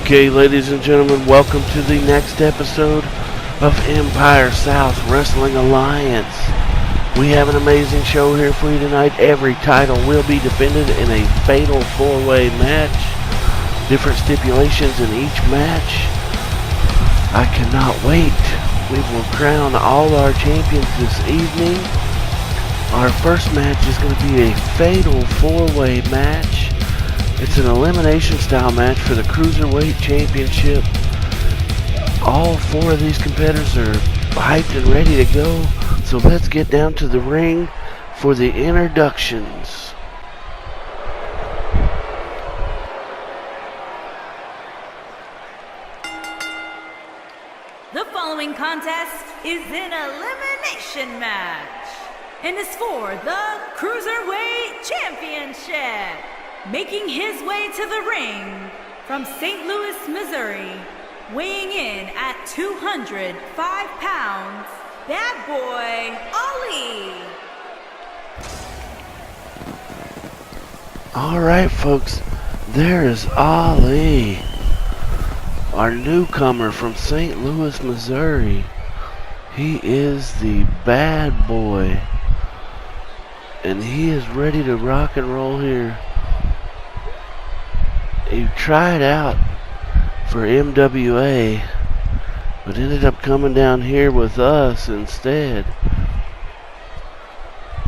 Okay, ladies and gentlemen, welcome to the next episode of Empire South Wrestling Alliance. We have an amazing show here for you tonight. Every title will be defended in a fatal four-way match. Different stipulations in each match. I cannot wait. We will crown all our champions this evening. Our first match is going to be a fatal four-way match. It's an elimination style match for the Cruiserweight Championship. All four of these competitors are hyped and ready to go. So let's get down to the ring for the introductions. The following contest is an elimination match and is for the Cruiserweight Championship. Making his way to the ring from St. Louis, Missouri, weighing in at 205 pounds, Bad Boy Ali. Alright folks, there is Ali, our newcomer from St. Louis, Missouri. He is the Bad Boy, and he is ready to rock and roll here. He tried out for MWA, but ended up coming down here with us instead.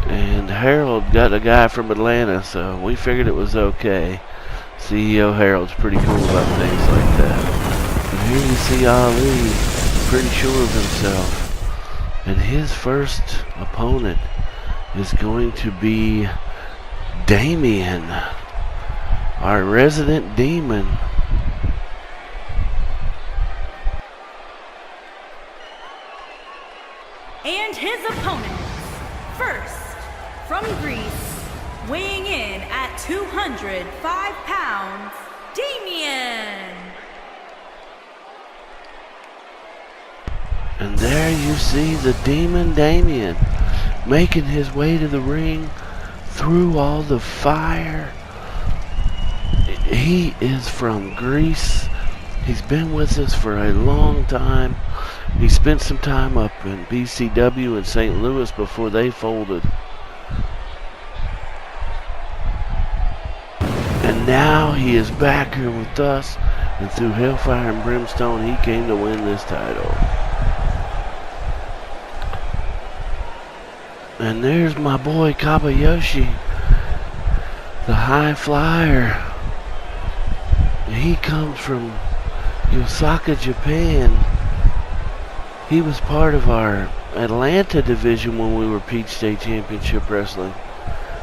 And Harold got a guy from Atlanta, so we figured it was okay. CEO Harold's pretty cool about things like that. But here you see Ali, pretty sure of himself. And his first opponent is going to be Damien, our resident demon. And his opponent, first from Greece, weighing in at 205 pounds, Damien. And there you see the demon Damien making his way to the ring through all the fire. He is from Greece. He's been with us for a long time. He spent some time up in BCW in St. Louis before they folded. And now he is back here with us, and through Hellfire and Brimstone he came to win this title. And there's my boy Kabayoshi, the high flyer. He comes from Osaka, Japan. He was part of our Atlanta division when we were Peach State Championship Wrestling.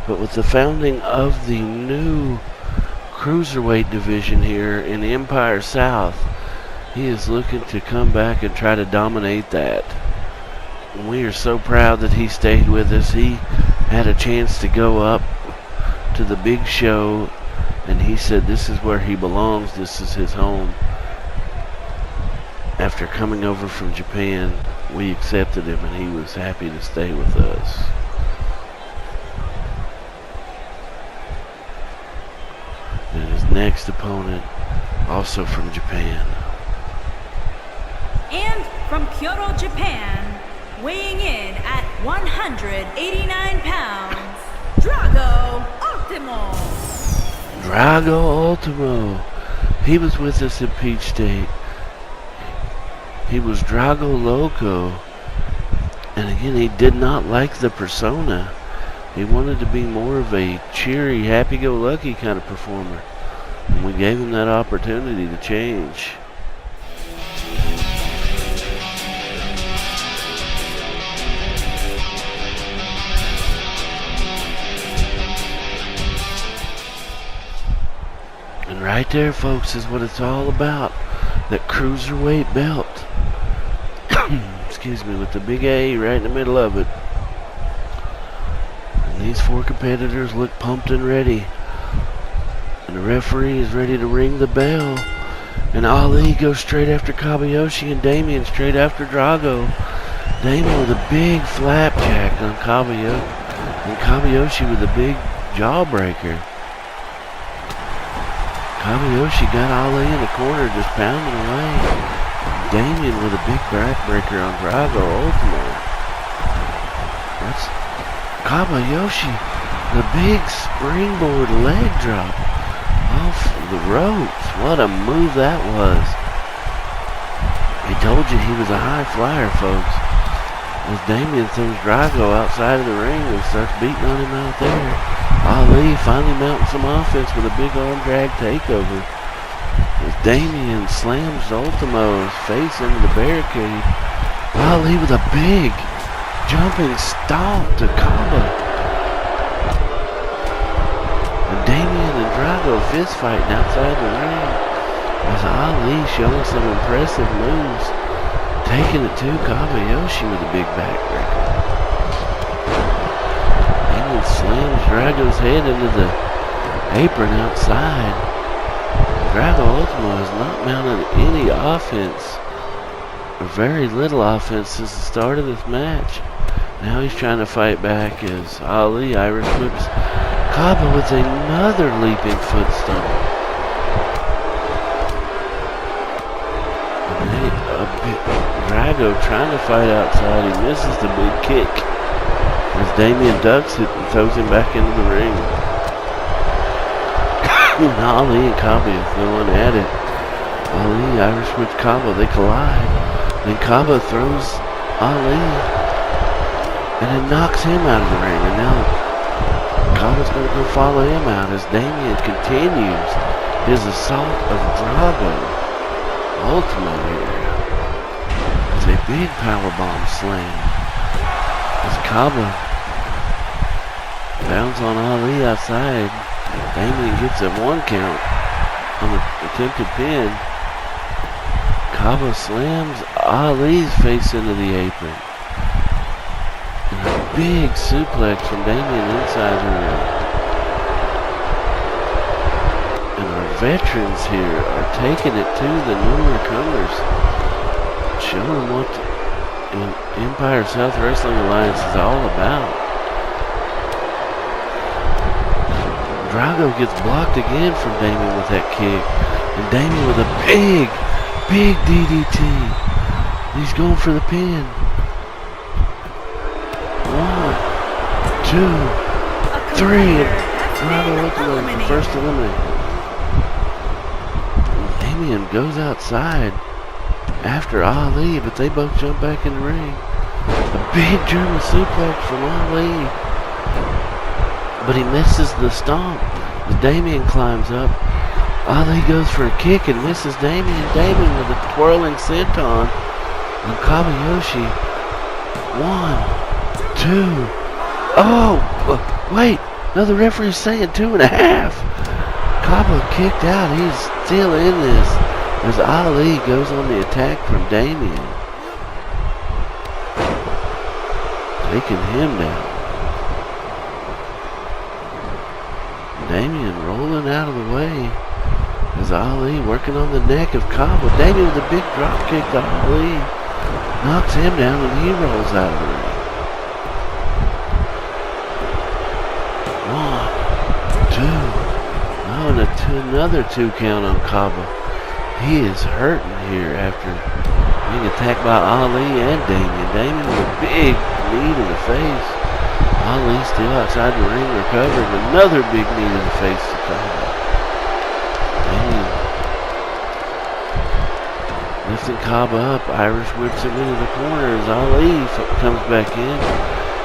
But with the founding of the new Cruiserweight division here in Empire South, he is looking to come back and try to dominate that. And we are so proud that he stayed with us. He had a chance to go up to the big show, and he said this is where he belongs, this is his home. After coming over from Japan, we accepted him and he was happy to stay with us. And his next opponent, also from Japan. And from Kyoto, Japan, weighing in at 189 pounds, Drago Ultimo. Drago Ultimo. He was with us at Peach State. He was Drago Loco. And again, he did not like the persona. He wanted to be more of a cheery, happy-go-lucky kind of performer. And we gave him that opportunity to change. And right there, folks, is what it's all about. That Cruiserweight belt. Excuse me, with the big A right in the middle of it. And these four competitors look pumped and ready. And the referee is ready to ring the bell. And Ali goes straight after Kabayoshi, and Damien straight after Drago. Damien with a big flapjack on Kabayoshi. And Kabayoshi with a big jawbreaker. Kabayoshi got Ali in the corner, just pounding away. Damien with a big backbreaker on Drago Ultimo. That's Kabayoshi, the big springboard leg drop off the ropes. What a move that was. He told you he was a high flyer, folks. As Damien throws Drago outside of the ring and starts beating on him out there. Ali finally mounting some offense with a big arm drag takeover. As Damien slams Ultimo's face into the barricade. Ali with a big jumping stomp to Kaba. And Damien and Drago fist fighting outside the ring. As Ali showing some impressive moves. Taking it to Kabayoshi with a big backbreaker. Damien slams Drago's head into the apron outside. Drago Ultimo has not mounted any offense, or very little offense, since the start of this match. Now he's trying to fight back as Ali Irish whips Kaba with another leaping foot stomp. Drago trying to fight outside. He misses the big kick as Damien ducks it and throws him back into the ring. Ali and Kaba is going at it. Ali Irish whips Kaba. They collide. Then Kaba throws Ali and it knocks him out of the ring. And now Kaba's going to go follow him out as Damien continues his assault of Drago Ultimo here. It's a big powerbomb slam as Kaba bounds on Ali outside. Damien gets a 1 count on the attempted pin. Kaba slams Ali's face into the apron. And a big suplex from Damien inside the ring. And our veterans here are taking it to the newcomers, showing them what the Empire South Wrestling Alliance is all about. Drago gets blocked again from Damien with that kick. And Damien with a big DDT. He's going for the pin. 1, 2, 3. Drago Ultimo for first eliminated. Damien goes outside after Ali, but they both jump back in the ring. A big German suplex from Ali. But he misses the stomp as Damien climbs up. Ali goes for a kick and misses Damien. Damien with a twirling senton on Kabayoshi. 1, 2. Oh, wait. No, the referee's saying 2.5. Kaba kicked out. He's still in this as Ali goes on the attack from Damien. Taking him down. Damien rolling out of the way as Ali working on the neck of Kaba. Damien with a big drop kick to Ali. Knocks him down and he rolls out of the ring. 1, 2. Oh, and another 2 count on Kaba. He is hurting here after being attacked by Ali and Damien. Damien with a big knee to the face. Ali still outside the ring recovering. Another big knee to the face to Kaba. Damien lifting Kaba up. Irish whips him into the corner as Ali comes back in.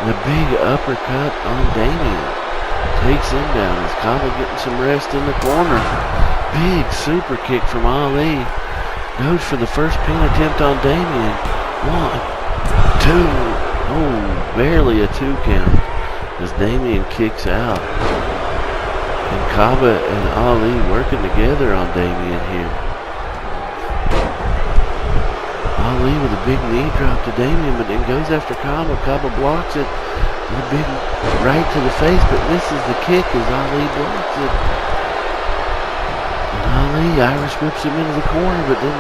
And a big uppercut on Damien. Takes him down as Kaba getting some rest in the corner. Big super kick from Ali. Goes for the first pin attempt on Damien. 1, 2. Oh, barely a 2 count as Damien kicks out. And Kaba and Ali working together on Damien here. Ali with a big knee drop to Damien, but then goes after Kaba. Kaba blocks it with a big right to the face, but misses the kick as Ali blocks it. And Ali Irish whips him into the corner, but then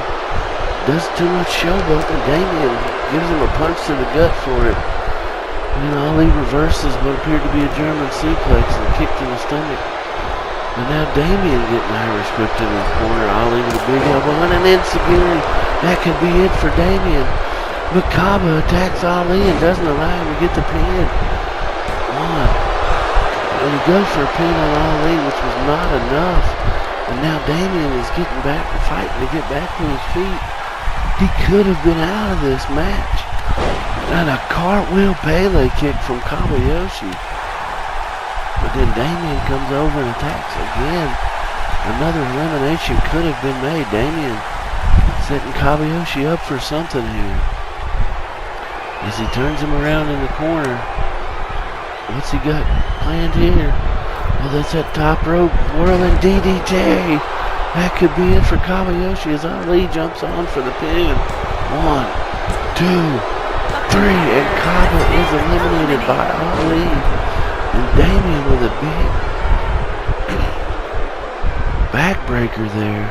does too much showboat, and Damien gives him a punch to the gut for it. And Ali reverses what appeared to be a German suplex and a kick to the stomach And now Damien getting Irish whipped in the corner. Ali with a big elbow and an enziguri. That could be it for Damien. But Kaba attacks Ali and doesn't allow him to get the pin. One. And he goes for a pin on Ali, which was not enough. And now Damien is getting back to fighting to get back to his feet. He could have been out of this match. And a cartwheel Pele kick from Kabayoshi. But then Damien comes over and attacks again. Another elimination could have been made. Damien setting Kabayoshi up for something here. As he turns him around in the corner. What's he got planned here? Well, that's that top rope whirling DDT. That could be it for Kabayoshi as Ali jumps on for the pin. 1, 2, 3, and Kaba is eliminated by Ali. And Damien with a big backbreaker there.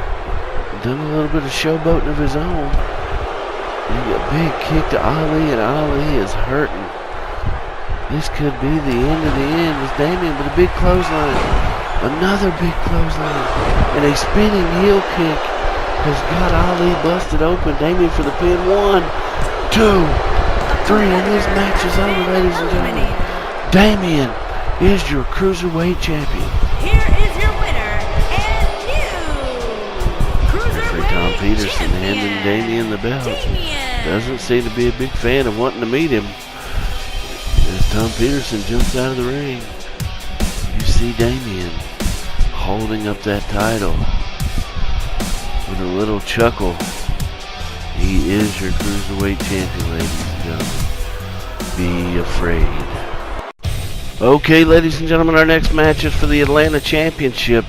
Done a little bit of showboating of his own. And a big kick to Ali, and Ali is hurting. This could be the end of the end with Damien with a big clothesline. Another big clothesline. And a spinning heel kick has got Ali busted open. Damien for the pin. 1, 2, 3. And this match is over, ladies and gentlemen. Damien is your Cruiserweight champion. Here is your winner and new Cruiserweight Tom Peterson champion, handing Damien the belt. Damien. Doesn't seem to be a big fan of wanting to meet him. As Tom Peterson jumps out of the ring, you see Damien holding up that title with a little chuckle. He is your Cruiserweight champion, ladies and gentlemen. Be afraid. Okay, ladies and gentlemen, our next match is for the Atlanta Championship.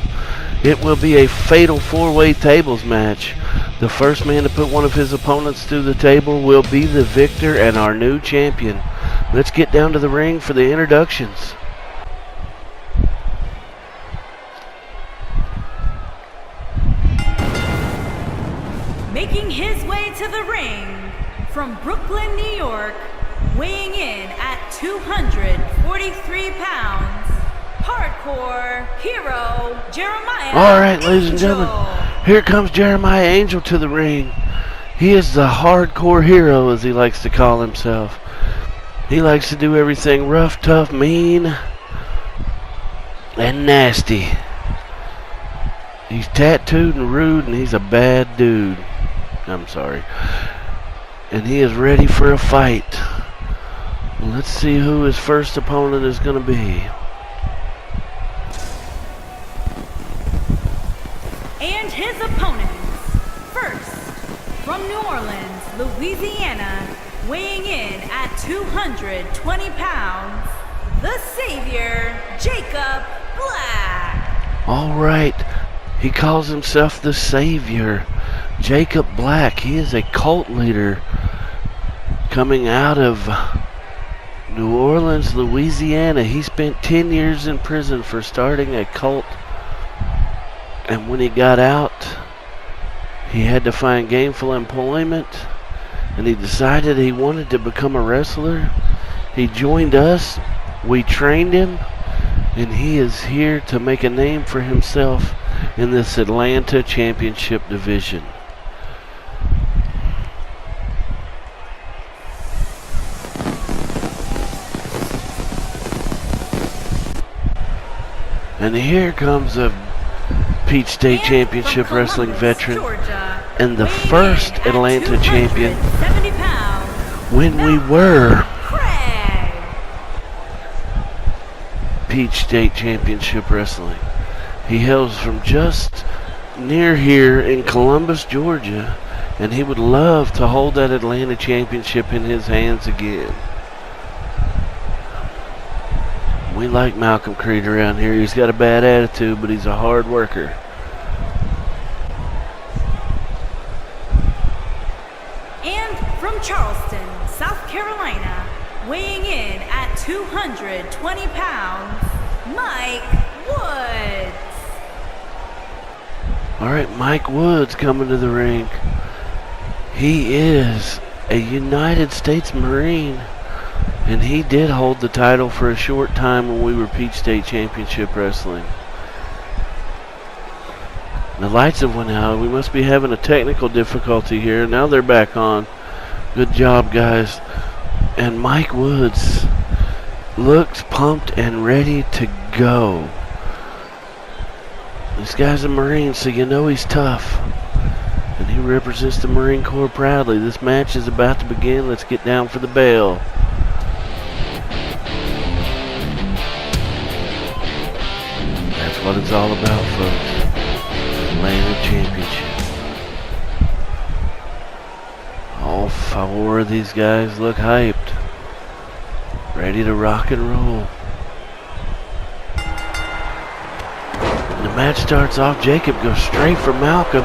It will be a fatal 4-way tables match. The first man to put one of his opponents through the table will be the victor and our new champion. Let's get down to the ring for the introductions. Making his way to the ring from Brooklyn, New York, weighing in at 243 pounds, Hardcore Hero Jeremiah All right, ladies and Angel. gentlemen, here comes Jeremiah Angel to the ring. He is the hardcore hero, as he likes to call himself. He likes to do everything rough, tough, mean, and nasty. He's tattooed and rude, and he's a bad dude. I'm sorry. And he is ready for a fight. Let's see who his first opponent is going to be. And his opponents, first, from New Orleans, Louisiana, weighing in at 220 pounds, the Savior, Jacob Black. All right. He calls himself the Savior, Jacob Black. He is a cult leader coming out of New Orleans, Louisiana. He spent 10 years in prison for starting a cult. And when he got out, he had to find gainful employment. And he decided he wanted to become a wrestler. He joined us. We trained him. And he is here to make a name for himself in this Atlanta Championship division. And here comes a Peach State Championship Wrestling veteran Georgia, and the weighing first in at Atlanta champion 270 pounds, when we were Craig. Peach State Championship Wrestling. He hails from just near here in Columbus, Georgia, and he would love to hold that Atlanta Championship in his hands again. We like Malcolm Creed around here. He's got a bad attitude, but he's a hard worker. And from Charleston, South Carolina, weighing in at 220 pounds, Mike Woods. All right, Mike Woods coming to the ring. He is a United States Marine, and he did hold the title for a short time when we were Peach State Championship Wrestling. The lights have went out. We must be having a technical difficulty here. Now they're back on. Good job, guys. And Mike Woods looks pumped and ready to go. This guy's a Marine, so you know he's tough. And he represents the Marine Corps proudly. This match is about to begin. Let's get down for the bell. That's what it's all about, folks. Laying a championship. All 4 of these guys look hyped. Ready to rock and roll. The match starts off. Jacob goes straight for Malcolm.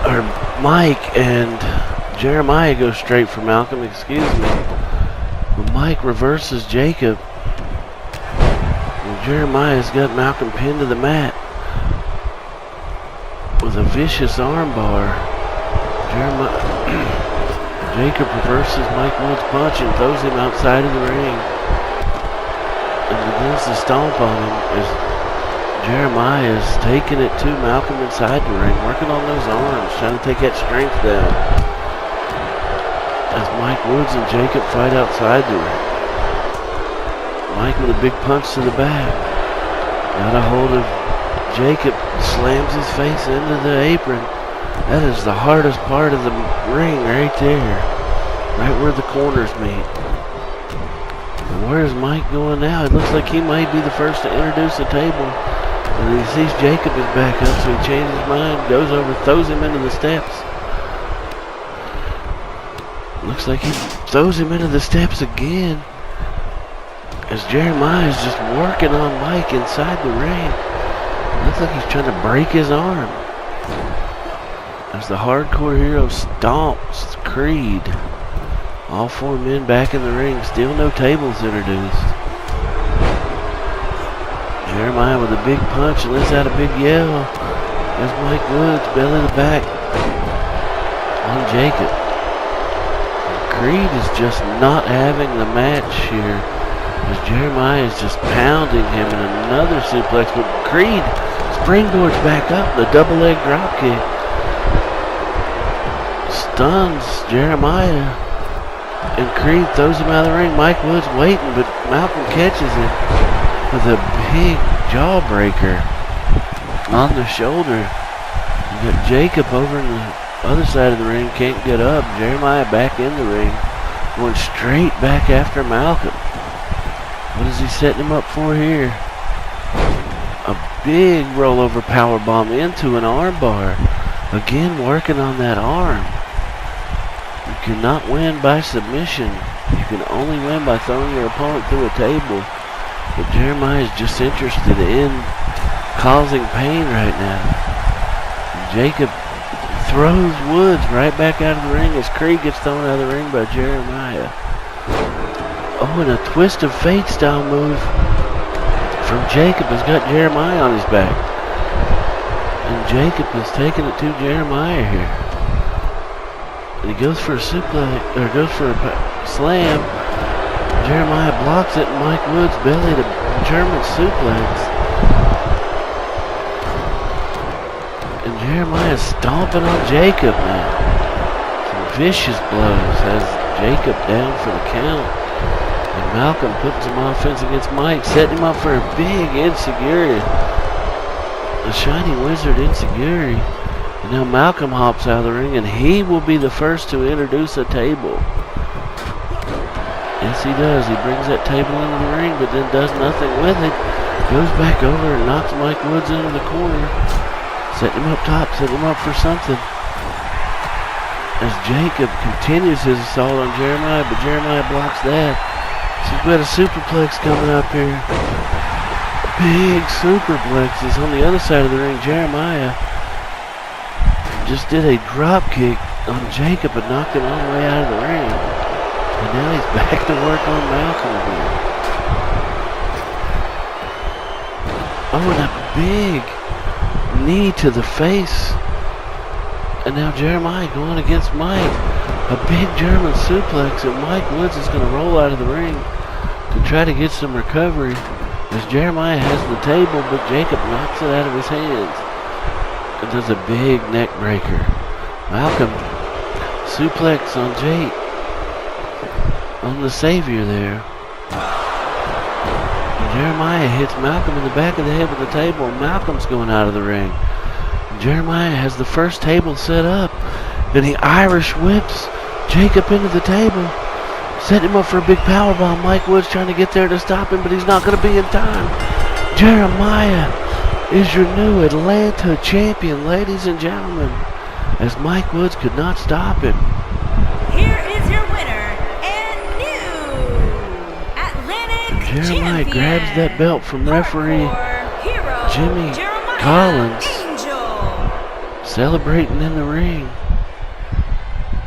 Or Mike, and Jeremiah goes straight for Malcolm, excuse me. But Mike reverses Jacob. And Jeremiah's got Malcolm pinned to the mat with a vicious armbar. Jacob reverses Mike Woods' punch and throws him outside of the ring. And begins to stomp on him as Jeremiah is taking it to Malcolm inside the ring, working on those arms, trying to take that strength down. As Mike Woods and Jacob fight outside the ring. Mike with a big punch to the back. Got a hold of Jacob, slams his face into the apron. That is the hardest part of the ring right there. Right where the corners meet. And where is Mike going now? It looks like he might be the first to introduce the table. And he sees Jacob is back up, so he changes his mind, goes over, throws him into the steps. Looks like he throws him into the steps again. As Jeremiah is just working on Mike inside the ring. Looks like he's trying to break his arm. As the hardcore hero stomps Creed. All 4 men back in the ring. Still no tables introduced. Jeremiah with a big punch and lets out a big yell. As Mike Woods belly to back on Jacob. And Creed is just not having the match here. As Jeremiah is just pounding him in another suplex. But Creed springboards back up. The double leg drop kick. Stuns Jeremiah. And Creed throws him out of the ring. Mike Woods waiting, but Malcolm catches him with a big jawbreaker on the shoulder. You got Jacob over on the other side of the ring, can't get up. Jeremiah back in the ring, going straight back after Malcolm. What is he setting him up for here? A big rollover powerbomb into an armbar. Again, working on that arm. You cannot win by submission. You can only win by throwing your opponent through a table. But Jeremiah is just interested in causing pain right now. And Jacob throws Woods right back out of the ring as Creed gets thrown out of the ring by Jeremiah. Oh, and a twist of fate style move from Jacob has got Jeremiah on his back. And Jacob is taking it to Jeremiah here. And he goes for a suplex, or goes for a slam. Jeremiah blocks it, and Mike Woods belly to German suplex. And Jeremiah stomping on Jacob now. Some vicious blows has Jacob down for the count. And Malcolm puts some offense against Mike, setting him up for a big enziguri. A Shining Wizard enziguri. And now Malcolm hops out of the ring, and he will be the first to introduce a table. Yes, he does. He brings that table into the ring, but then does nothing with it. Goes back over and knocks Mike Woods into the corner. Setting him up top, setting him up for something. As Jacob continues his assault on Jeremiah, but Jeremiah blocks that. So we've got a superplex coming up here. Big superplex is on the other side of the ring. Jeremiah just did a drop kick on Jacob and knocked him all the way out of the ring. And now he's back to work on Malcolm again. Oh, and a big knee to the face. And now Jeremiah going against Mike. A big German suplex, and Mike Woods is going to roll out of the ring to try to get some recovery. As Jeremiah has the table, but Jacob knocks it out of his hands. does a big neck breaker. Malcolm suplex on Jake. On the Savior there. And Jeremiah hits Malcolm in the back of the head with the table. Malcolm's going out of the ring. And Jeremiah has the first table set up. And he Irish whips Jake up into the table. Set him up for a big powerbomb. Mike Woods trying to get there to stop him, but he's not going to be in time. Jeremiah is your new Atlanta champion, ladies and gentlemen, as Mike Woods could not stop him. Here is your winner and new Atlantic Jeremiah champion, grabs that belt from referee Hardcore Hero Jimmy Jeremiah Collins, Angel. celebrating in the ring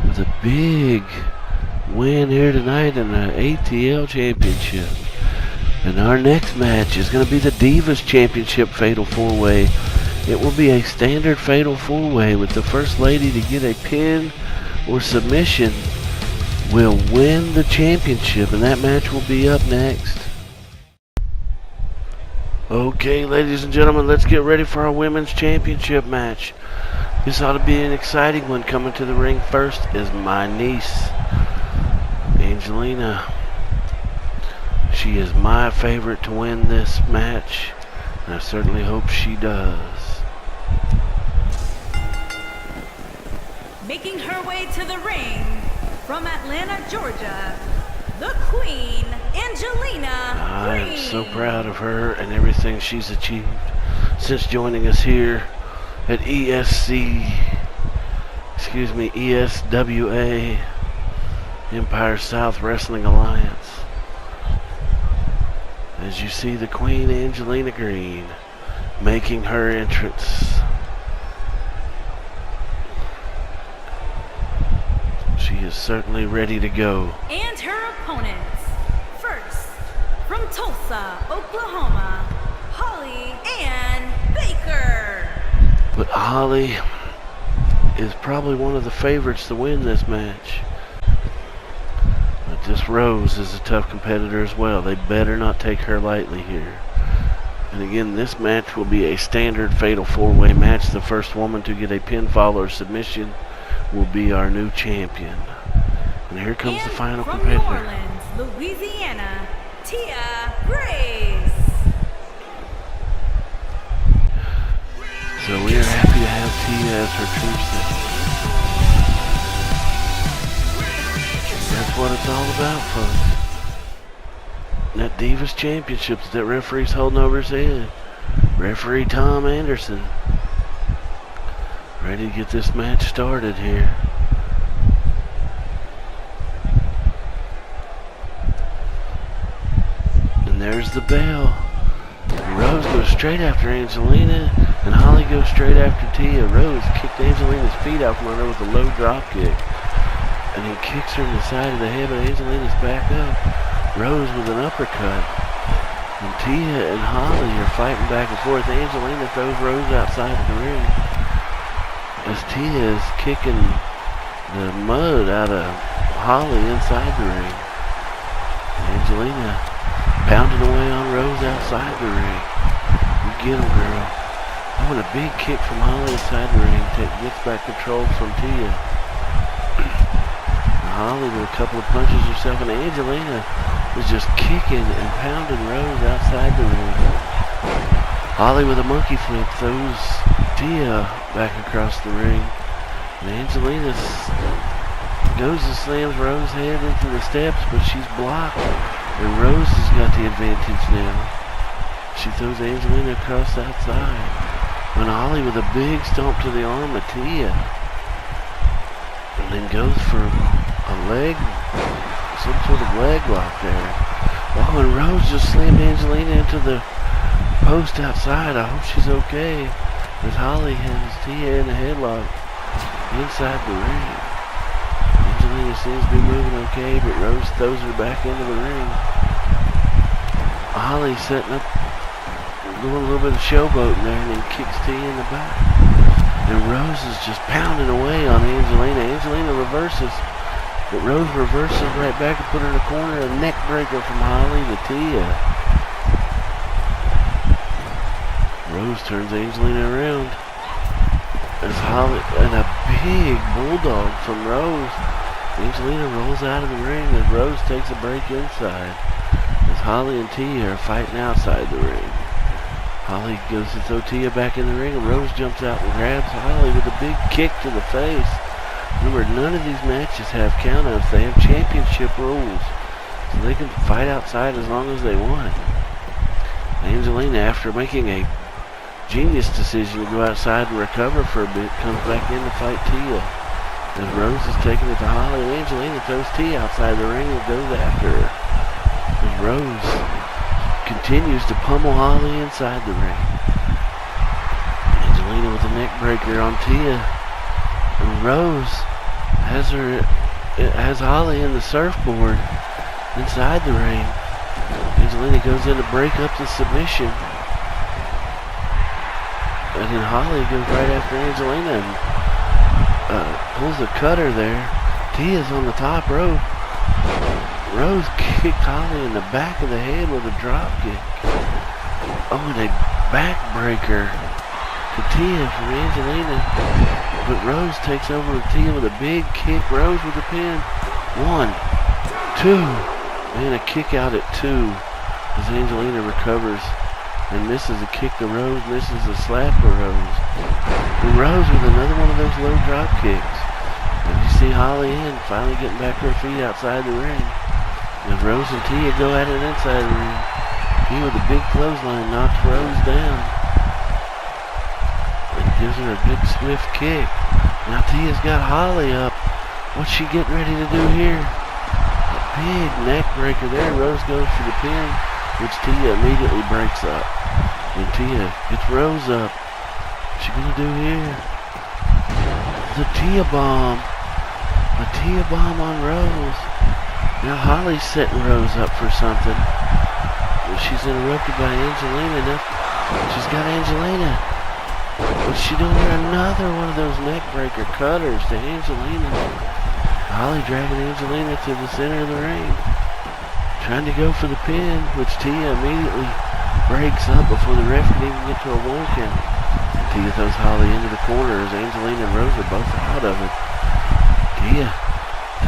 with a big win here tonight in the ATL Championship. And our next match is going to be the Divas Championship Fatal 4-Way. It will be a standard Fatal 4-Way with the First Lady to get a pin or submission will win the championship, and that match will be up next. Okay, ladies and gentlemen, let's get ready for our Women's Championship match. This ought to be an exciting one. Coming to the ring first is my niece, Angelina. She is my favorite to win this match, and I certainly hope she does. Making her way to the ring from Atlanta, Georgia, the Queen, Angelina I am Green. so proud of her and everything she's achieved since joining us here at ESWA, Empire South Wrestling Alliance. As you see the Queen, Angelina Green, making her entrance. She is certainly ready to go. And her opponents, first, from Tulsa, Oklahoma, Holly Ann Baker. But Holly is probably one of the favorites to win this match. But this Rose is a tough competitor as well. They better not take her lightly here. And again, this match will be a standard Fatal 4-Way match. The first woman to get a pinfall or submission will be our new champion. And here comes the final from competitor. New Orleans, Louisiana, Tia Grace. So we are happy to have Tia as her troops. That's what it's all about, folks. That Divas Championships that referee's holding over his head. Referee Tom Anderson. Ready to get this match started here. And there's the bell. Rose goes straight after Angelina, and Holly goes straight after Tia. Rose kicked Angelina's feet out from under with a low drop kick. And he kicks her in the side of the head, but Angelina's back up. Rose with an uppercut. And Tia and Holly are fighting back and forth. Angelina throws Rose outside of the ring as Tia is kicking the mud out of Holly inside the ring. Angelina pounding away on Rose outside the ring. You get him, girl. Oh, and a big kick from Holly inside the ring. Gets back control from Tia. Holly with a couple of punches herself, and Angelina is just kicking and pounding Rose outside the ring. Holly with a monkey flip throws Tia back across the ring. And Angelina goes and slams Rose's head into the steps, but she's blocked. And Rose has got the advantage now. She throws Angelina across the outside. And Holly with a big stomp to the arm of Tia. And then goes for a leg, some sort of leg lock there. Oh, and Rose just slammed Angelina into the post outside. I hope she's okay, as Holly has Tia in a headlock inside the ring. Angelina seems to be moving okay, but Rose throws her back into the ring. Holly setting up, doing a little bit of showboating there, and then kicks Tia in the back. And Rose is just pounding away on Angelina. Angelina reverses. But Rose reverses right back and put her in the corner. A neck breaker from Holly to Tia. Rose turns Angelina around. As Holly and a big bulldog from Rose. Angelina rolls out of the ring as Rose takes a break inside. As Holly and Tia are fighting outside the ring. Holly goes to throw Tia back in the ring, and Rose jumps out and grabs Holly with a big kick to the face. Remember, none of these matches have countouts. They have championship rules, so they can fight outside as long as they want. Angelina, after making a genius decision to go outside and recover for a bit, comes back in to fight Tia. As Rose is taking it to Holly, Angelina throws Tia outside the ring and goes after her. As Rose continues to pummel Holly inside the ring. Angelina with a neck breaker on Tia. And Rose has Holly in the surfboard inside the ring. Angelina goes in to break up the submission. And then Holly goes right after Angelina and pulls a cutter there. Tia's on the top rope. Rose kicked Holly in the back of the head with a drop kick. Oh, and a backbreaker to Tia from Angelina. But Rose takes over with Tia with a big kick. Rose with the pin. 1, 2. Man, a kick out at 2 as Angelina recovers and misses a kick to Rose, misses a slap to Rose. And Rose with another one of those low drop kicks. And you see Holly finally getting back to her feet outside the ring. And Rose and Tia go at it inside the ring. Tia with a big clothesline knocks Rose down. And gives her a big swift kick. Now Tia's got Holly up. What's she getting ready to do here? A big neck breaker there. Rose goes for the pin, which Tia immediately breaks up. And Tia gets Rose up. What's she gonna do here? The Tia bomb. A Tia bomb on Rose. Now Holly's setting Rose up for something. She's interrupted by Angelina. Now she's got Angelina. What's she doing here? Another one of those neck breaker cutters to Angelina. Holly dragging Angelina to the center of the ring. Trying to go for the pin, which Tia immediately breaks up before the ref can even get to a 1 count. Tia throws Holly into the corner as Angelina and Rose are both out of it. Tia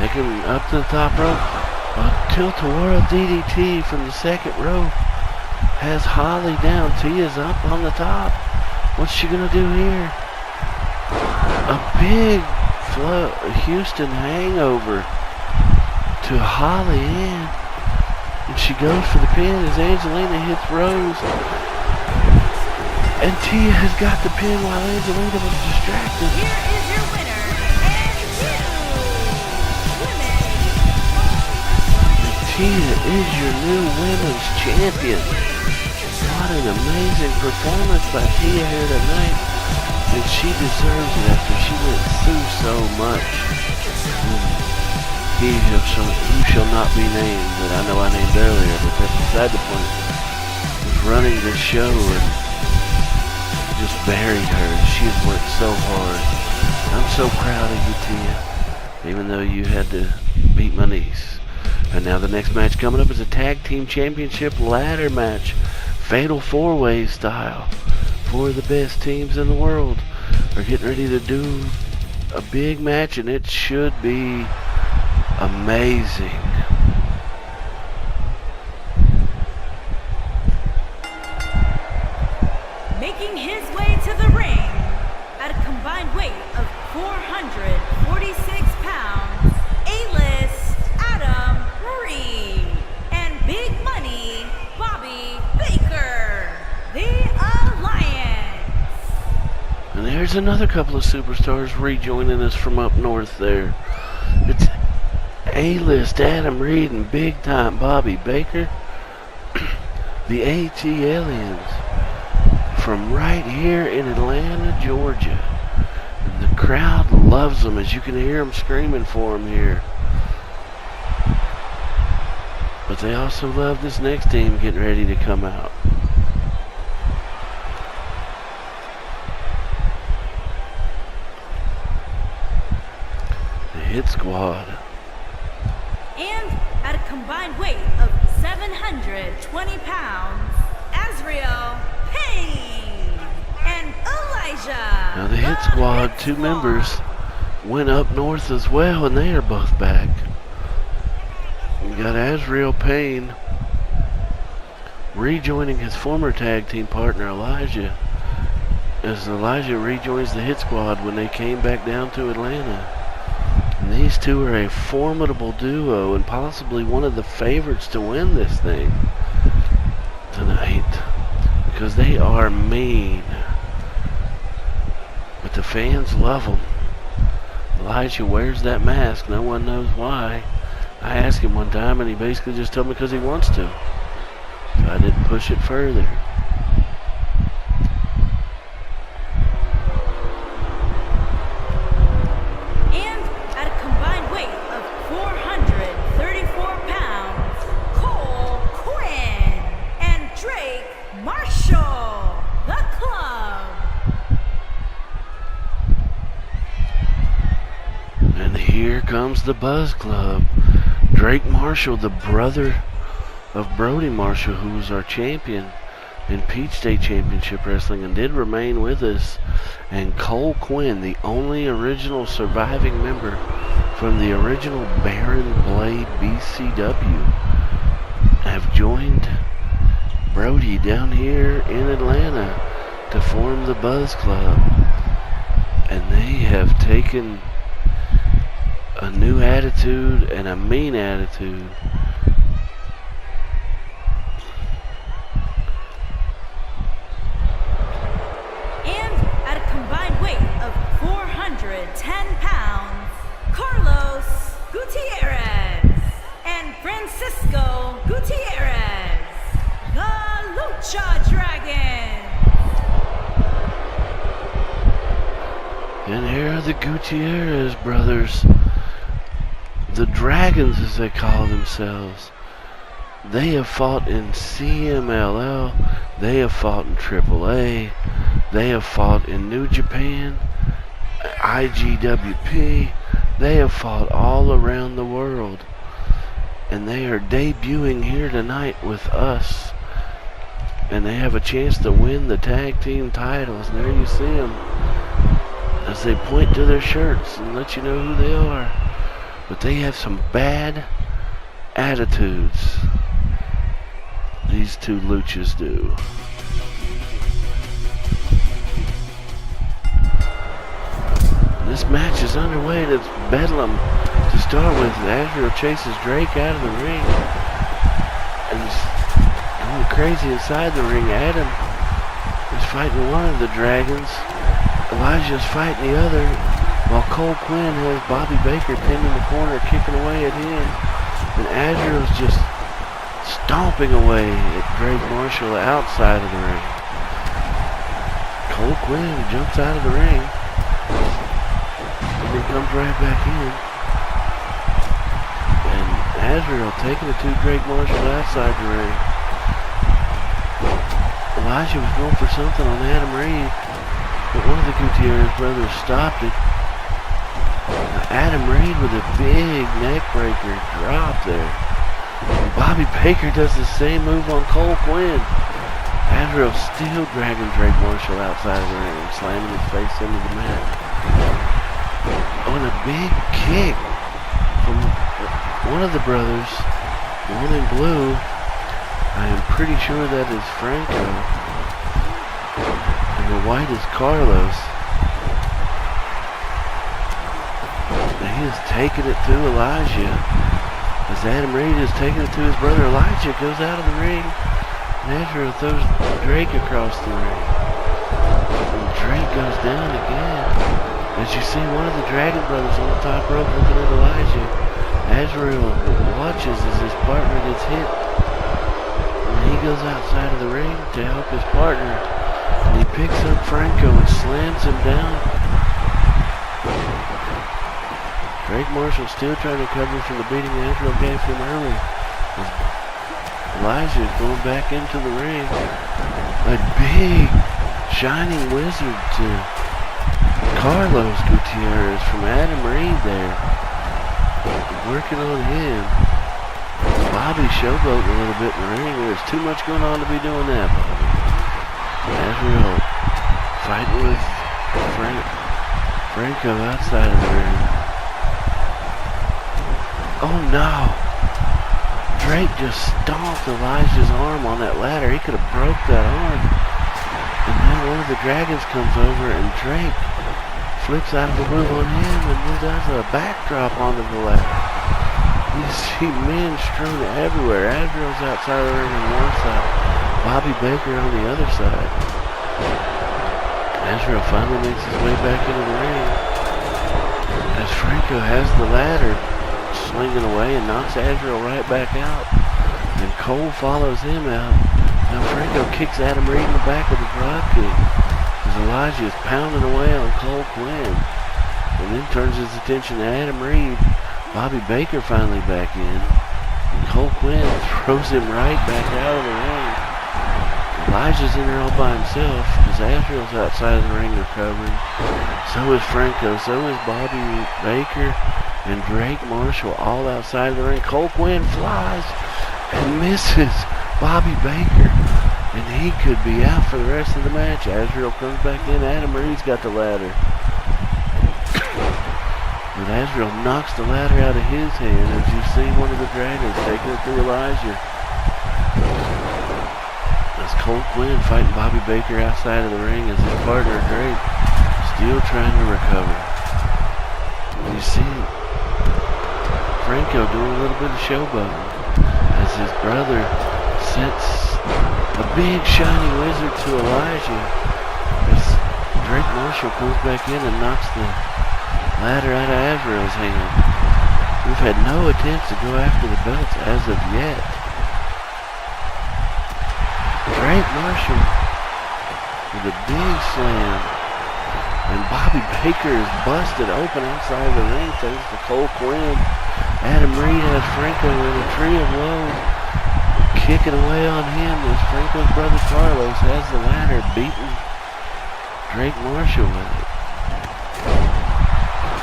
taking up to the top rope. A tilt-a-whirl DDT from the second rope has Holly down. Tia's up on the top. What's she gonna do here? A big Houston hangover to Holly in. And she goes for the pin as Angelina hits Rose. And Tia has got the pin while Angelina was distracted. Here is your winner, and Tia is your new women's champion. What an amazing performance by Tia here tonight. And she deserves it after she went through so much. He who shall not be named, that I know I named earlier, but that's beside the point, was running this show and just buried her. She has worked so hard. I'm so proud of you, Tia, even though you had to beat my niece. And now the next match coming up is a tag team championship ladder match. Fatal 4-way style. 4 of the best teams in the world are getting ready to do a big match, and it should be amazing. making his way to the ring at a combined weight of 446 pounds, A-list Adam Murray, and Big Money Bobby Baker, the Alliance. And there's another couple of superstars rejoining us from up north there. It's A-list Adam Reed and big time Bobby Baker. The AT Aliens from right here in Atlanta, Georgia. And the crowd loves them, as you can hear them screaming for them here. But they also love this next team getting ready to come out. The Hit Squad. And at a combined weight of 720 pounds, Azrael Payne and Elijah. Now the Hit Squad, two members, went up north as well, and they are both back. We got Azrael Payne rejoining his former tag team partner Elijah, as Elijah rejoins the Hit Squad when they came back down to Atlanta. And these two are a formidable duo and possibly one of the favorites to win this thing tonight, because they are mean. But the fans love them. Elijah wears that mask. No one knows why. I asked him one time and he basically just told me because he wants to. So I didn't push it further. And at a combined weight of 434 pounds, Cole Quinn and Drake Marshall, the club. And here comes the Buzz Club. Drake Marshall, the brother of Brody Marshall, who was our champion in Peach State Championship Wrestling and did remain with us. And Cole Quinn, the only original surviving member from the original Baron Blade BCW, have joined Brody down here in Atlanta to form the Buzz Club. And they have taken a new attitude and a mean attitude. And at a combined weight of 410 pounds, Carlos Gutierrez and Francisco Gutierrez, the Lucha Dragons. And here are the Gutierrez brothers. The Dragons, as they call themselves. They have fought in CMLL. They have fought in AAA. They have fought in New Japan, IGWP. They have fought all around the world. And they are debuting here tonight with us. And they have a chance to win the tag team titles. And there you see them as they point to their shirts and let you know who they are. But they have some bad attitudes. These two luchas do. This match is underway. It's Bedlam to start with. Azrael chases Drake out of the ring. And he's going crazy inside the ring. Adam is fighting one of the Dragons. Elijah's fighting the other. While Cole Quinn has Bobby Baker pinned in the corner, kicking away at him. And Azrael's just stomping away at Drake Marshall outside of the ring. Cole Quinn jumps out of the ring. And he comes right back in. And Azrael taking it to Drake Marshall outside the ring. Elijah was going for something on Adam Reed, but one of the Gutierrez brothers stopped it. Adam Reed with a big neck breaker drop there. And Bobby Baker does the same move on Cole Quinn. Azrael still dragging Drake Marshall outside of the ring and slamming his face into the mat. Oh, and a big kick from one of the brothers, the one in blue. I am pretty sure that is Franco. And the white is Carlos. He is taking it to Elijah. As Adam Reed is taking it to his brother, Elijah goes out of the ring. And Azrael throws Drake across the ring. And Drake goes down again. As you see one of the Dragon brothers on the top rope looking at Elijah. Azrael watches as his partner gets hit. And he goes outside of the ring to help his partner. And he picks up Franco and slams him down. Drake Marshall still trying to cover from the beating Azrael gave him early. Elijah is going back into the ring. A big shining wizard to Carlos Gutierrez from Adam Reed there. Working on him. Bobby showboating a little bit in the ring. There's too much going on to be doing that, Bobby. Azrael Fighting with Franco outside of the ring. Oh no! Drake just stomped Elijah's arm on that ladder. He could have broke that arm. And then one of the dragons comes over and Drake flips out of the move on him and then does a backdrop onto the ladder. You see men strewn everywhere. Azrael's outside the ring on one side, Bobby Baker on the other side. Azrael finally makes his way back into the ring as Franco has the ladder slinging away and knocks Azrael right back out. And Cole follows him out. Now Franco kicks Adam Reed in the back with a drop kick as Elijah is pounding away on Cole Quinn. And then turns his attention to Adam Reed. Bobby Baker finally back in. And Cole Quinn throws him right back out of the ring. Elijah's in there all by himself because Azrael's outside of the ring recovering. So is Franco, so is Bobby Baker and Drake Marshall all outside of the ring. Cole Quinn flies and misses Bobby Baker. And he could be out for the rest of the match. Azrael comes back in. Adam Reed's got the ladder. But Azrael knocks the ladder out of his hand as you see one of the dragons taking it through Elijah. That's Cole Quinn fighting Bobby Baker outside of the ring as his partner Drake still trying to recover. You see Franco doing a little bit of showboating as his brother sets a big shiny wizard to Elijah as Drake Marshall comes back in and knocks the ladder out of Azrael's hand. We've had no attempts to go after the belts as of yet. Drake Marshall with a big slam. And Bobby Baker is busted open outside the ring thanks to Cole Quinn. Adam Reed has Franco in a tree of woe, kicking away on him as Franco's brother Carlos has the ladder, beating Drake Marshall with it.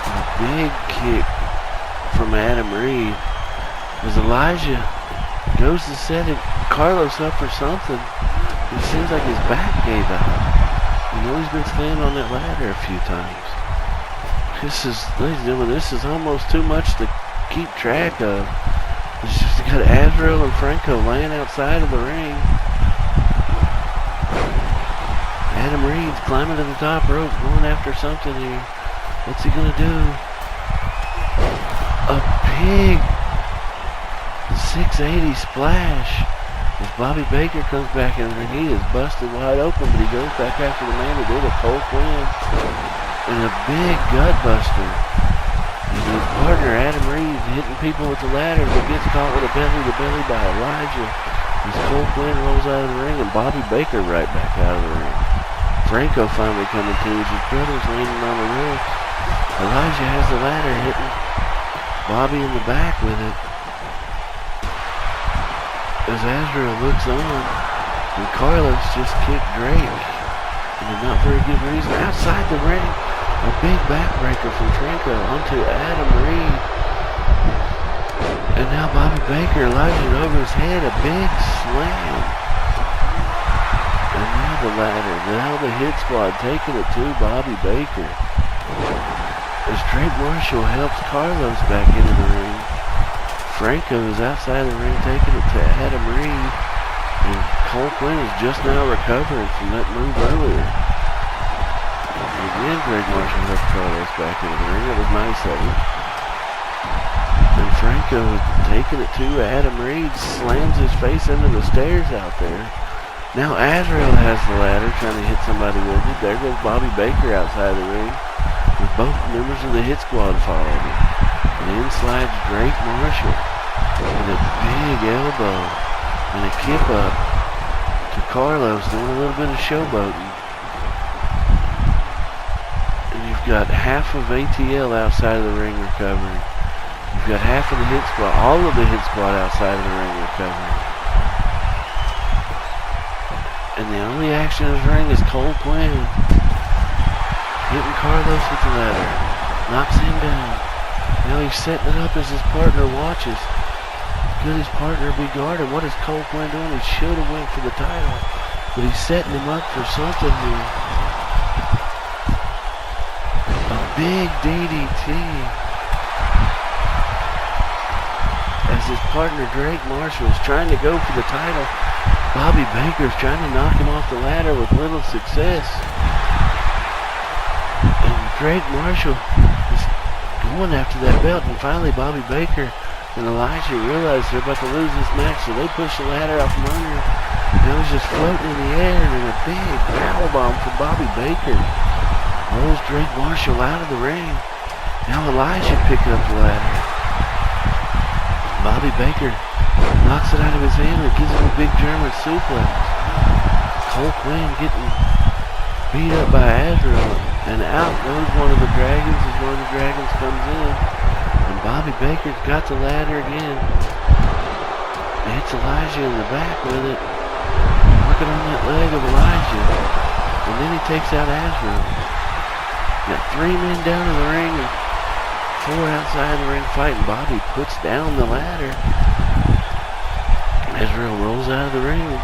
And a big kick from Adam Reed as Elijah goes to set Carlos up for something. It seems like his back gave out. You know he's been standing on that ladder a few times. Ladies and gentlemen, this is almost too much to keep track of. It's just got Azrael and Franco laying outside of the ring. Adam Reed's climbing to the top rope, going after something here. What's he gonna do? A big 680 splash. As Bobby Baker comes back in and he is busted wide open, but he goes back after the man who did it, Cole Quinn. And a big gut buster. And his partner, Adam Reed, hitting people with the ladder, but gets caught with a belly-to-belly by Elijah. As Cole Quinn rolls out of the ring and Bobby Baker right back out of the ring. Franco finally coming to as his brother's leaning on the ropes. Elijah has the ladder hitting Bobby in the back with it. As Azrael looks on, and Carlos just kicked Drake. And a not very good reason. Outside the ring, a big backbreaker from Franco onto Adam Reed. And now Bobby Baker, Elijah over his head, a big slam. And now the ladder, now the hit squad taking it to Bobby Baker. As Drake Marshall helps Carlos back into the ring. Franco is outside the ring taking it to Adam Reed. And Cole Quinn is just now recovering from that move earlier. And again, Drake Marshall helped Carlos back into the ring. It was nice of him. And Franco is taking it to Adam Reed, slams his face into the stairs out there. Now Azrael has the ladder trying to hit somebody with it. There goes Bobby Baker outside the ring with both members of the hit squad following him. And in slides Drake Marshall with a big elbow and a kip up to Carlos, doing a little bit of showboating. And you've got half of ATL outside of the ring recovering. You've got half of the hit squad, all of the hit squad outside of the ring recovering. And the only action in the ring is Cole Quinn hitting Carlos with the ladder, knocks him down. Now he's setting it up as his partner watches. Could his partner be guarded? What is Cole Quinn doing? He should have went for the title, but he's setting him up for something here. big DDT. As his partner Drake Marshall is trying to go for the title, Bobby Baker's trying to knock him off the ladder with little success. And Drake Marshall is going after that belt, and finally Bobby Baker and Elijah realize they're about to lose this match, so they push the ladder out from under him. Now he's just floating in the air, and then a big powerbomb from Bobby Baker rolls Drake Marshall out of the ring. Now Elijah picking up the ladder. Bobby Baker knocks it out of his hand and gives him a big German suplex. Cole Quinn getting beat up by Azrael, and out goes one of the dragons as one of the dragons comes in. And Bobby Baker's got the ladder again. He hits Elijah in the back with it, working on that leg of Elijah. And then he takes out Azrael. Got 3 men down in the ring and 4 outside the ring fighting. Bobby puts down the ladder. Azrael rolls out of the ring.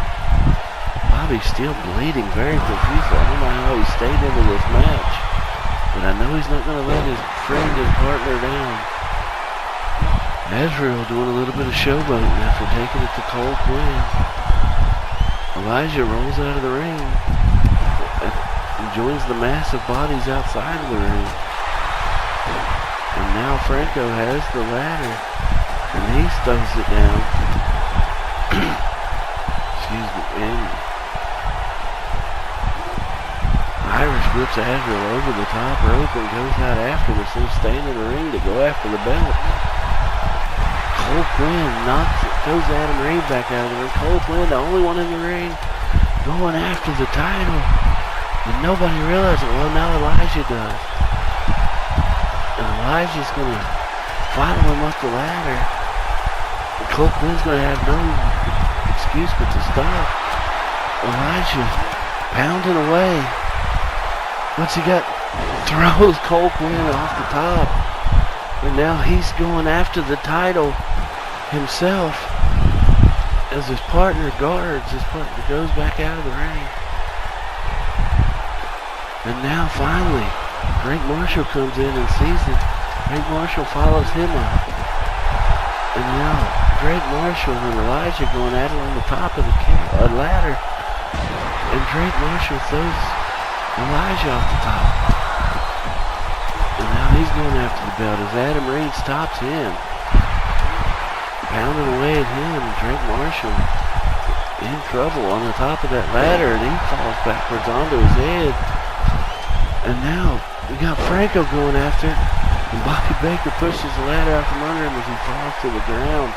Bobby's still bleeding very profusely. I don't know how he stayed into this match, but I know he's not going to let his friend and partner down. Azrael doing a little bit of showboating after taking it to Cole Quinn. Elijah rolls out of the ring and joins the mass of bodies outside of the ring. And now Franco has the ladder, and he throws it down. Excuse me. And Irish whips Azrael over the top rope and goes out after him instead of staying in the ring to go after the belt. Cole Quinn throws Adam Reed back out of the ring. Cole Quinn, the only one in the ring, going after the title. And nobody realizes it. Well, now Elijah does. And Elijah's going to follow him up the ladder. And Cole Quinn's going to have no excuse but to stop. Elijah pounding away. Once he throws Cole Quinn off the top. And now he's going after the title himself as his partner guards. His partner goes back out of the ring. And now finally, Drake Marshall comes in and sees it. Drake Marshall follows him up. And now Drake Marshall and Elijah going at it on the top of the ladder. And Drake Marshall throws Elijah off the top. And now he's going after the belt as Adam Reed stops him. Pounding away at him. Drake Marshall in trouble on the top of that ladder, and he falls backwards onto his head. And now we got Franco going after it, and Bobby Baker pushes the ladder out from under him as he falls to the ground.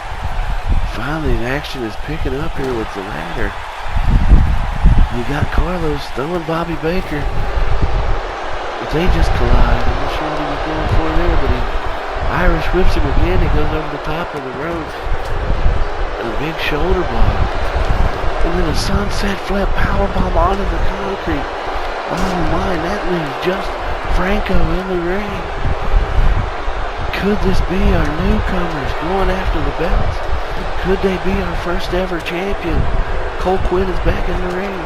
Finally, the action is picking up here with the ladder. You got Carlos throwing Bobby Baker, but they just collide. I'm not sure what he was going for there, but he Irish whips him again. He goes over the top of the rope, and a big shoulder block, and then a sunset flip powerbomb onto the concrete. Oh my, that leaves just Franco in the ring. Could this be our newcomers going after the belts? Could they be our first ever champion? Cole Quinn is back in the ring.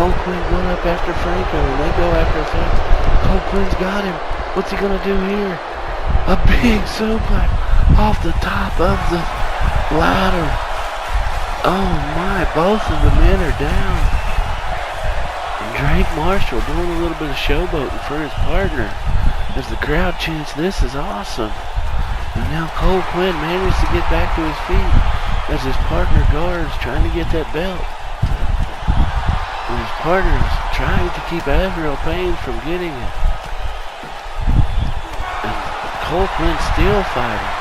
Cole Quinn going up after Franco, and they go after Franco. Cole Quinn's got him. What's he gonna do here? A big suplex off the top of the ladder. Oh my, both of the men are down. Drake Marshall doing a little bit of showboating for his partner as the crowd chants, "This is awesome." And now Cole Quinn manages to get back to his feet as his partner guards trying to get that belt. And his partner is trying to keep Azrael Payne from getting it. And Cole Quinn still fighting.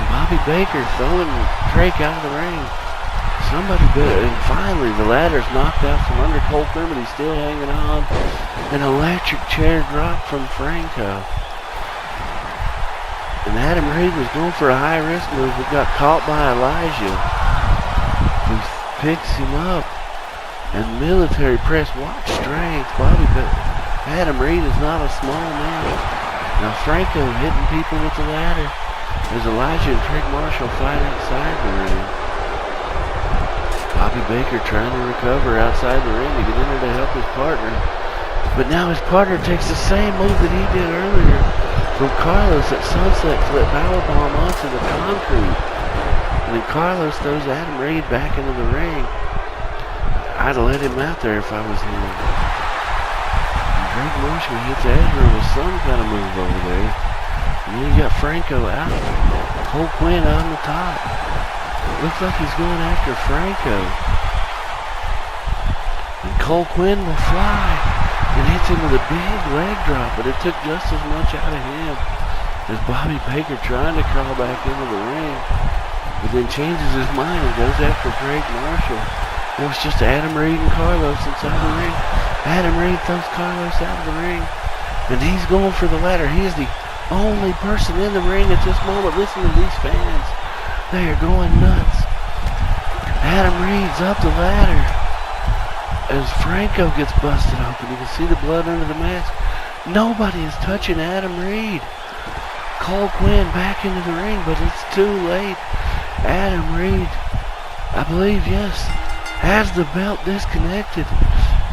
And Bobby Baker throwing Drake out of the ring. Somebody good, and finally the ladder's knocked out from under Cole Quinn, but he's still hanging on. An electric chair drop from Franco. And Adam Reed was going for a high-risk move, but got caught by Elijah, who picks him up. And military press, watch strength. Adam Reed is not a small man. Now Franco hitting people with the ladder as Elijah and Drake Marshall fight outside the ring. Bobby Baker trying to recover outside the ring to get in there to help his partner. But now his partner takes the same move that he did earlier from Carlos at sunset flip powerbomb onto the concrete. And then Carlos throws Adam Reed back into the ring. I'd have let him out there if I was him. And Greg Marshall hits Ezra with some kind of move over there. And then you got Franco out. Cole Quinn on the top. Looks like he's going after Franco. And Cole Quinn will fly and hits him with a big leg drop, but it took just as much out of him as Bobby Baker trying to crawl back into the ring, but then changes his mind and goes after Greg Marshall. It was just Adam Reed and Carlos inside the ring. Adam Reed throws Carlos out of the ring, and he's going for the ladder. He is the only person in the ring at this moment. Listen to these fans. They are going nuts. Adam Reed's up the ladder as Franco gets busted open. You can see the blood under the mask. Nobody is touching Adam Reed. Cole Quinn back into the ring, but it's too late. Adam Reed, I believe, yes, has the belt disconnected.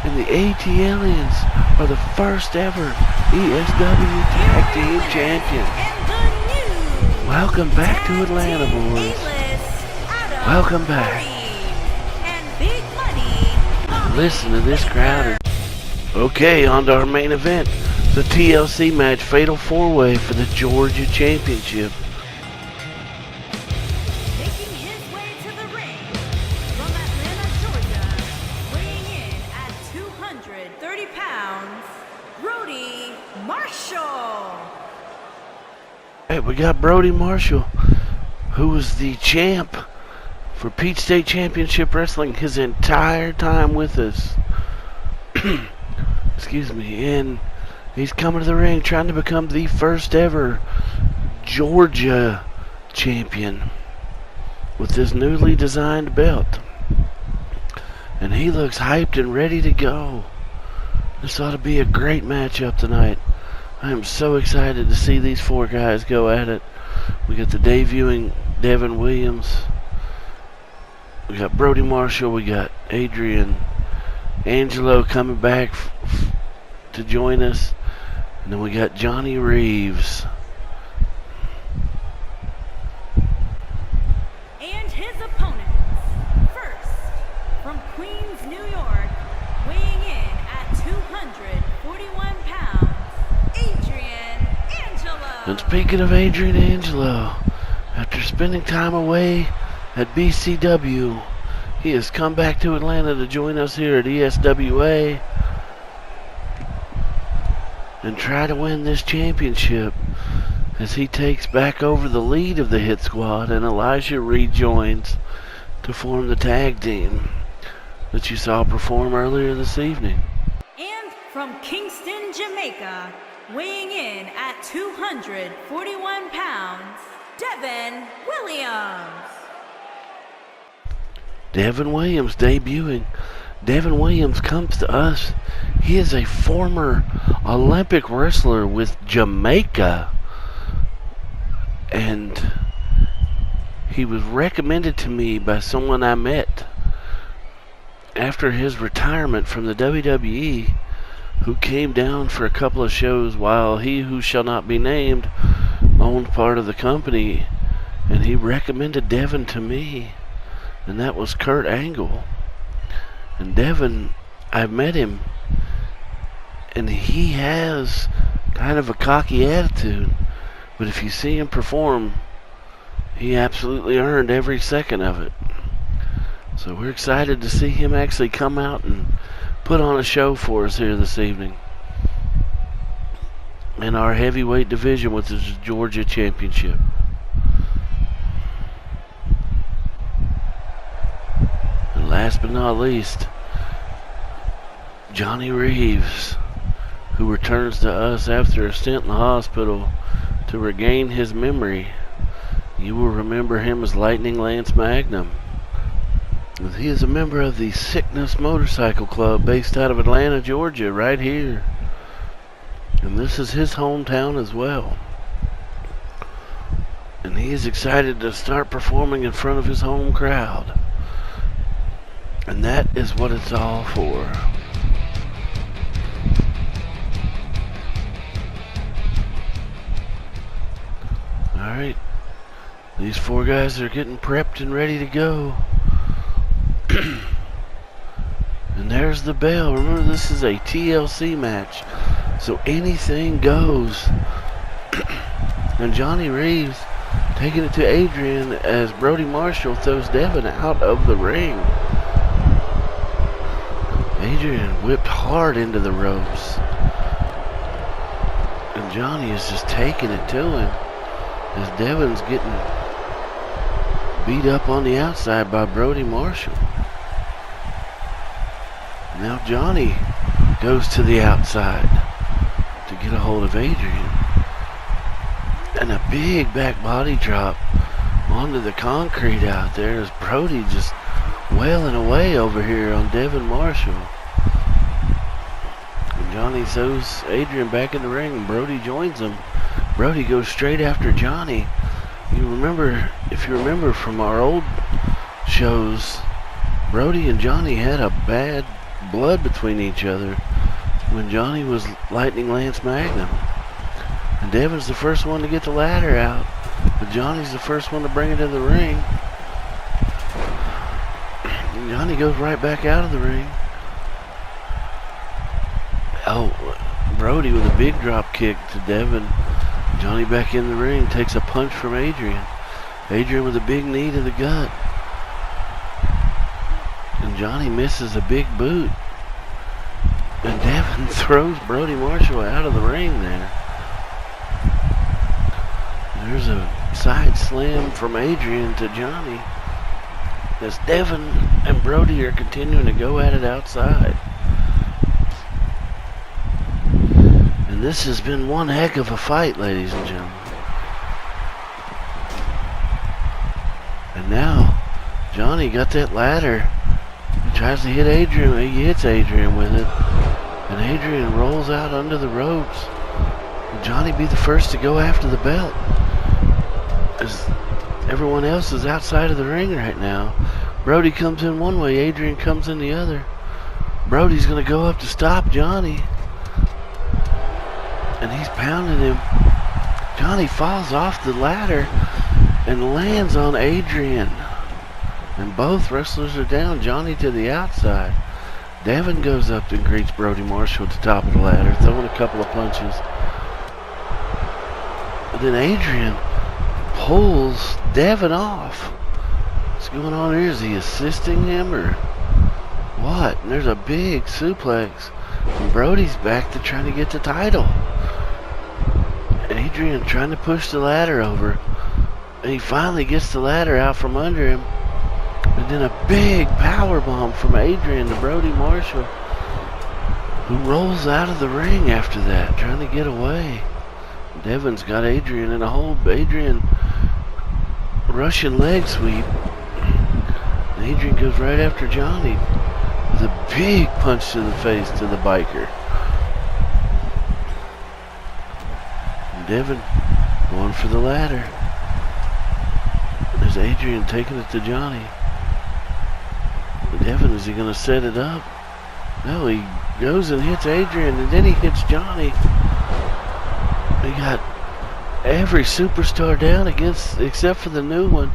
And the AT Aliens are the first ever ESW Tag Team Champions. Welcome back to Atlanta, boys. Welcome back. Listen to this crowd. Okay, on to our main event. The TLC match, Fatal 4-Way for the Georgia Championship. Making his way to the ring from Atlanta, Georgia, weighing in at 230 pounds, Brody Marshall. Hey, we got Brody Marshall, who was the champ for Peach State Championship Wrestling his entire time with us. Excuse me. And he's coming to the ring trying to become the first ever Georgia champion with this newly designed belt. And he looks hyped and ready to go. This ought to be a great matchup tonight. I am so excited to see these four guys go at it. We got the debuting Devin Williams. We got Brody Marshall. We got Adrian Angelo coming back to join us. And then we got Johnny Reeves. And his opponents. First, from Queens, New York, weighing in at 241 pounds, Adrian Angelo. And speaking of Adrian Angelo, after spending time away at BCW, he has come back to Atlanta to join us here at ESWA and try to win this championship as he takes back over the lead of the Hit Squad and Elijah rejoins to form the tag team that you saw perform earlier this evening. And from Kingston, Jamaica, weighing in at 241 pounds, Devin Williams. Devin Williams debuting. Devin Williams comes to us. He is a former Olympic wrestler with Jamaica. And he was recommended to me by someone I met after his retirement from the WWE, who came down for a couple of shows while he who shall not be named owned part of the company. And he recommended Devin to me. And that was Kurt Angle. And Devin, I've met him, and he has kind of a cocky attitude. But if you see him perform, he absolutely earned every second of it. So we're excited to see him actually come out and put on a show for us here this evening in our heavyweight division with this Georgia Championship. Last but not least, Johnny Reeves, who returns to us after a stint in the hospital to regain his memory. You will remember him as Lightning Lance Magnum. He is a member of the Sickness Motorcycle Club based out of Atlanta, Georgia, right here. And this is his hometown as well. And he is excited to start performing in front of his home crowd. And that is what it's all for. Alright. These four guys are getting prepped and ready to go. And there's the bell. Remember, this is a TLC match, so anything goes. And Johnny Reeves taking it to Adrian as Brody Marshall throws Devin out of the ring. Adrian whipped hard into the ropes. And Johnny is just taking it to him as Devin's getting beat up on the outside by Brody Marshall. Now Johnny goes to the outside to get a hold of Adrian. And a big back body drop onto the concrete out there as Brody just wailing away over here on Devin Marshall. And Johnny throws Adrian back in the ring and Brody joins him. Brody goes straight after Johnny. If you remember from our old shows, Brody and Johnny had a bad blood between each other when Johnny was Lightning Lance Magnum. And Devin's the first one to get the ladder out, but Johnny's the first one to bring it to the ring. And Johnny goes right back out of the ring. Oh, Brody with a big drop kick to Devin. Johnny back in the ring, takes a punch from Adrian. Adrian with a big knee to the gut. And Johnny misses a big boot. And Devin throws Brody Marshall out of the ring there. There's a side slam from Adrian to Johnny as Devin and Brody are continuing to go at it outside. And this has been one heck of a fight, ladies and gentlemen. And now, Johnny got that ladder. He tries to hit Adrian. He hits Adrian with it. And Adrian rolls out under the ropes. And Johnny be the first to go after the belt, as everyone else is outside of the ring right now. Brody comes in one way, Adrian comes in the other. Brody's going to go up to stop Johnny. And he's pounding him. Johnny falls off the ladder and lands on Adrian. And both wrestlers are down, Johnny to the outside. Devin goes up and greets Brody Marshall at the top of the ladder, throwing a couple of punches. And then Adrian pulls Devin off. What's going on here? Is he assisting him or what? And there's a big suplex. And Brody's back to trying to get the title. Adrian trying to push the ladder over. And he finally gets the ladder out from under him. And then a big power bomb from Adrian to Brody Marshall, who rolls out of the ring after that, trying to get away. Devin's got Adrian in a hold. Adrian Russian leg sweep. And Adrian goes right after Johnny with a big punch to the face to the biker. And Devin going for the ladder. There's Adrian taking it to Johnny. But Devin, is he going to set it up? No, he goes and hits Adrian, and then he hits Johnny. We got every superstar down except for the new one,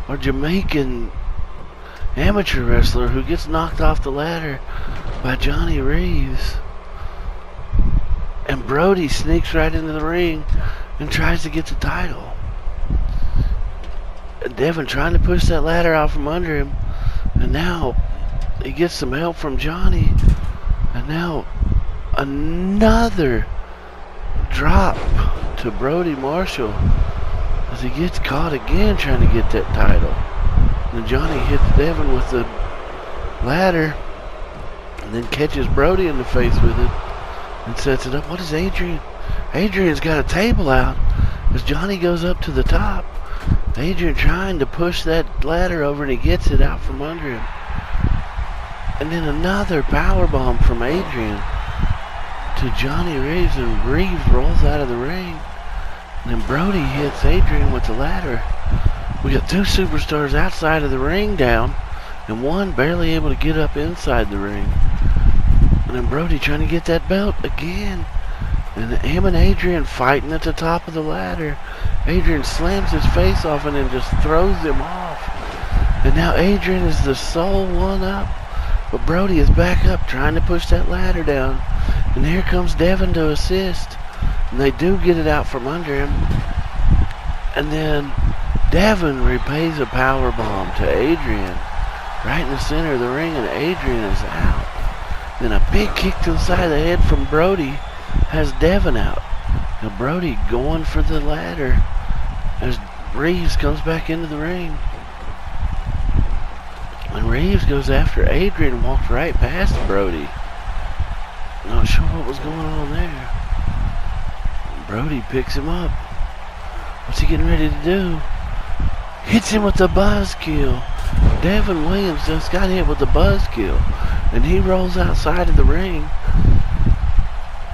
our Jamaican amateur wrestler who gets knocked off the ladder by Johnny Reeves. And Brody sneaks right into the ring and tries to get the title. And Devin trying to push that ladder out from under him. And now he gets some help from Johnny. And now another drop to Brody Marshall as he gets caught again trying to get that title. And Johnny hits Devin with the ladder and then catches Brody in the face with it and sets it up. What is Adrian? Adrian's got a table out as Johnny goes up to the top. Adrian trying to push that ladder over and he gets it out from under him. And then another powerbomb from Adrian to Johnny Reeves, and Reeves rolls out of the ring. And then Brody hits Adrian with the ladder. We got two superstars outside of the ring down, and one barely able to get up inside the ring. And then Brody trying to get that belt again. And him and Adrian fighting at the top of the ladder. Adrian slams his face off and then just throws him off. And now Adrian is the sole one up. But Brody is back up trying to push that ladder down. And here comes Devin to assist. And they do get it out from under him. And then Devin repays a power bomb to Adrian. Right in the center of the ring, and Adrian is out. Then a big kick to the side of the head from Brody has Devin out. Now Brody going for the ladder as Reeves comes back into the ring. And Reeves goes after Adrian and walked right past Brody. Not sure what was going on there. Brody picks him up. What's he getting ready to do? Hits him with the buzzkill. Devin Williams just got hit with the buzzkill. And he rolls outside of the ring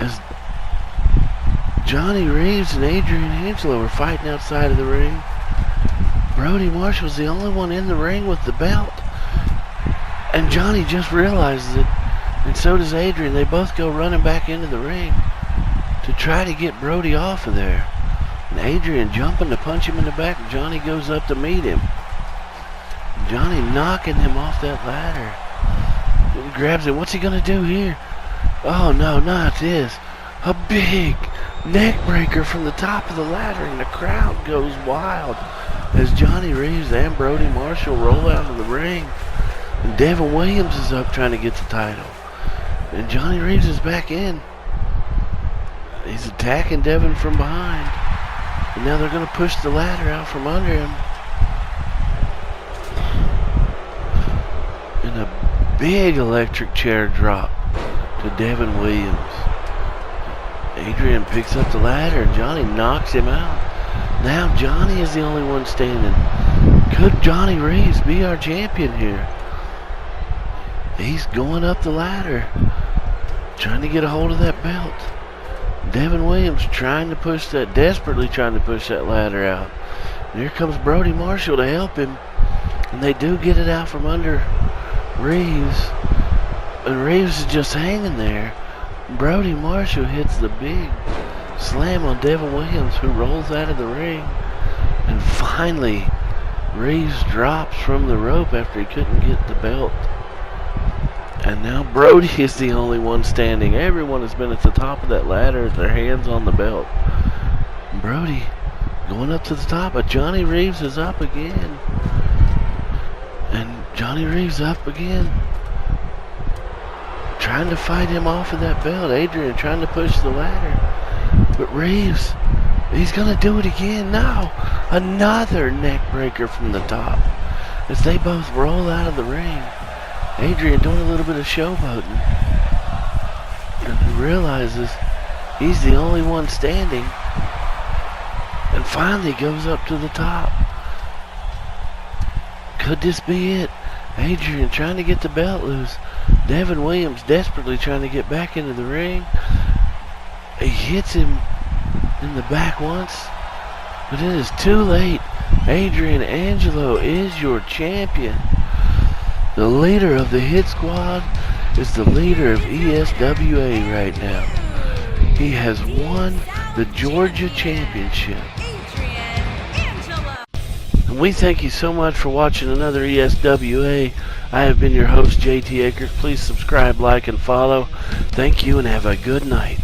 as Johnny Reeves and Adrian Angelo are fighting outside of the ring. Brody Marshall's the only one in the ring with the belt. And Johnny just realizes it. And so does Adrian. They both go running back into the ring to try to get Brody off of there. And Adrian jumping to punch him in the back. Johnny goes up to meet him. Johnny knocking him off that ladder. He grabs him. What's he going to do here? Oh, no, not this. A big neck breaker from the top of the ladder, and the crowd goes wild as Johnny Reeves and Brody Marshall roll out of the ring. And Devin Williams is up trying to get the title. And Johnny Reeves is back in. He's attacking Devin from behind. And now they're going to push the ladder out from under him. And a big electric chair drop to Devin Williams. Adrian picks up the ladder and Johnny knocks him out. Now Johnny is the only one standing. Could Johnny Reeves be our champion here? He's going up the ladder, trying to get a hold of that belt. Devin Williams desperately trying to push that ladder out. And here comes Brody Marshall to help him. And they do get it out from under Reeves. And Reeves is just hanging there. Brody Marshall hits the big slam on Devin Williams, who rolls out of the ring. And finally, Reeves drops from the rope after he couldn't get the belt. And now Brody is the only one standing. Everyone has been at the top of that ladder with their hands on the belt. Brody going up to the top, but Johnny Reeves is up again. And Johnny Reeves up again. Trying to fight him off of that belt. Adrian trying to push the ladder. But Reeves, he's going to do it again. No, another neck breaker from the top as they both roll out of the ring. Adrian doing a little bit of showboating. And he realizes he's the only one standing. And finally goes up to the top. Could this be it? Adrian trying to get the belt loose. Devin Williams desperately trying to get back into the ring. He hits him in the back once. But it is too late. Adrian Angelo is your champion. The leader of the Hit Squad is the leader of ESWA right now. He has won the Georgia Championship. And we thank you so much for watching another ESWA. I have been your host, JT Akers. Please subscribe, like, and follow. Thank you, and have a good night.